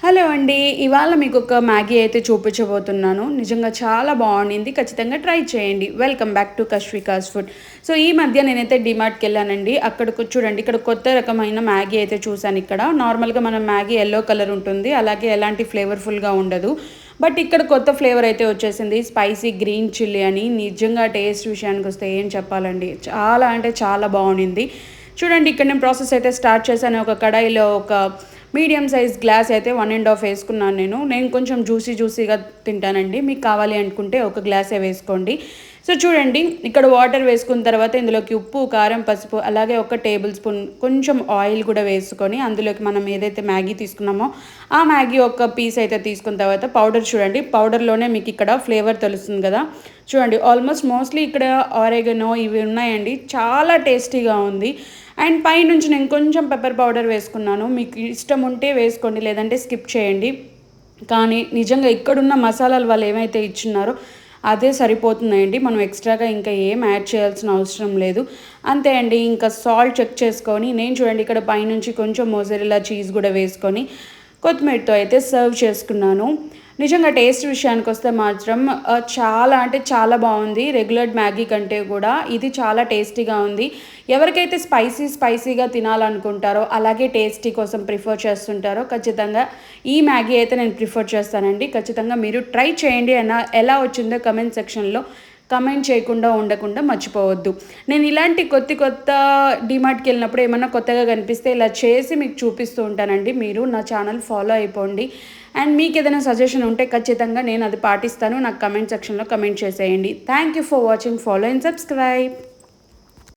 Hello అండి. ఇవాళ మీకొక మ్యాగీ అయితే చూపించబోతున్నాను. నిజంగా చాలా బావుండింది. ఖచ్చితంగా ట్రై చేయండి. వెల్కమ్ బ్యాక్ టు కశ్వికాస్ ఫుడ్. సో, ఈ మధ్య నేనైతే డీమార్ట్‌కెళ్ళానండి. అక్కడకు చూడండి, ఇక్కడ కొత్త రకమైన మ్యాగీ అయితే చూసానిక్కడ. నార్మల్‌గా మనం మ్యాగీ యెల్లో కలర్ ఉంటుంది. అలాగే ఎలాంటి ఫ్లేవర్‌ఫుల్‌గా ఉండదు. బట్ ఇక్కడ కొత్త ఫ్లేవర్ అయితే వచ్చేసింది. స్పైసీ గ్రీన్ చిల్లీ అని. నిజంగా టేస్ట్ విషయానికొస్తే ఏం చెప్పాలండి. చాలా అంటే చాలా బావుండింది. చూడండి, ఇక్కడ నేను ప్రాసెస్ అయితే స్టార్ట్ చేశాను. ఒక కడాయిలో ఒక మీడియం సైజ్ గ్లాస్ అయితే 1 ½ వేసుకున్నాను నేను కొంచెం జ్యూసీగా తింటానండి. మీకు కావాలి అనుకుంటే ఒక గ్లాసే వేసుకోండి. సో, చూడండి, ఇక్కడ వాటర్ వేసుకున్న తర్వాత ఇందులోకి ఉప్పు, కారం, పసుపు, అలాగే ఒక టేబుల్ స్పూన్ కొంచెం ఆయిల్ కూడా వేసుకొని అందులోకి మనం ఏదైతే మ్యాగీ తీసుకున్నామో ఆ మ్యాగీ ఒక పీస్ అయితే తీసుకున్న తర్వాత పౌడర్ చూడండి, పౌడర్లోనే మీకు ఇక్కడ ఫ్లేవర్ తెలుస్తుంది కదా. చూడండి, మోస్ట్లీ ఇక్కడ ఆరెగనో ఇవి ఉన్నాయండి. చాలా టేస్టీగా ఉంది. అండ్ పైనుంచి నేను కొంచెం పెప్పర్ పౌడర్ వేసుకున్నాను. మీకు ఇష్టం ఉంటే వేసుకోండి, లేదంటే స్కిప్ చేయండి. కానీ నిజంగా ఇక్కడున్న మసాలాలు వాళ్ళు ఏమైతే ఇచ్చున్నారో అదే సరిపోతున్నాయండి. మనం ఎక్స్ట్రాగా ఇంకా ఏం యాడ్ చేయాల్సిన అవసరం లేదు. అంతే అండి. ఇంకా సాల్ట్ చెక్ చేసుకొని నేను చూడండి ఇక్కడ పైనుంచి కొంచెం మోజరెల్లా చీజ్ కూడా వేసుకొని కొత్తిమీరతో అయితే సర్వ్ చేసుకున్నాను. నిజంగా టేస్ట్ విషయానికి వస్తే మాత్రం చాలా అంటే చాలా బాగుంది. రెగ్యులర్ మ్యాగీ కంటే కూడా ఇది చాలా టేస్టీగా ఉంది. ఎవరికైతే స్పైసీగా తినాలనుకుంటారో, అలాగే టేస్టీ కోసం ప్రిఫర్ చేస్తుంటారో ఖచ్చితంగా ఈ మ్యాగీ అయితే నేను ప్రిఫర్ చేస్తానండి. ఖచ్చితంగా మీరు ట్రై చేయండి. ఎలా వచ్చిందో కమెంట్ సెక్షన్లో కమెంట్ చేయకుండా ఉండకుండా మర్చిపోవద్దు. నేను ఇలాంటి కొత్త డీమార్ట్‌కి వెళ్ళినప్పుడు ఏమన్నా కొత్తగా కనిపిస్తే ఇలా చేసి మీకు చూపిస్తూ ఉంటానండి. మీరు నా ఛానల్ ఫాలో అయిపోండి. అండ్ మీకు ఏదైనా సజెషన్ ఉంటే ఖచ్చితంగా నేను అది పాటిస్తాను. నాకు కమెంట్ సెక్షన్లో కమెంట్ చేసేయండి. Thank you for watching. Follow and subscribe.